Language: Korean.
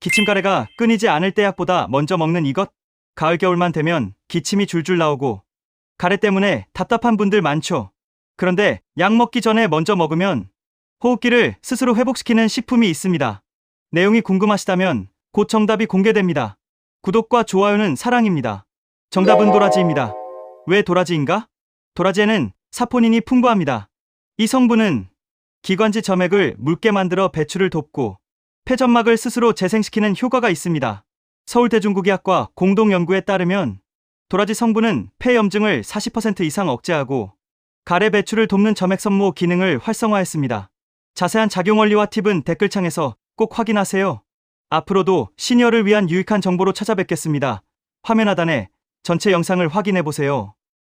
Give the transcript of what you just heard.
기침가래가 끊이지 않을 때 약보다 먼저 먹는 이것. 가을 겨울만 되면 기침이 줄줄 나오고 가래 때문에 답답한 분들 많죠. 그런데 약 먹기 전에 먼저 먹으면 호흡기를 스스로 회복시키는 식품이 있습니다. 내용이 궁금하시다면 곧 정답이 공개됩니다. 구독과 좋아요는 사랑입니다. 정답은 도라지입니다. 왜 도라지인가? 도라지에는 사포닌이 풍부합니다. 이 성분은 기관지 점액을 묽게 만들어 배출을 돕고 폐점막을 스스로 재생시키는 효과가 있습니다. 서울대중국의학과 공동연구에 따르면 도라지 성분은 폐염증을 40% 이상 억제하고 가래 배출을 돕는 점액선모 기능을 활성화했습니다. 자세한 작용 원리와 팁은 댓글창에서 꼭 확인하세요. 앞으로도 시니어를 위한 유익한 정보로 찾아뵙겠습니다. 화면 하단에 전체 영상을 확인해보세요.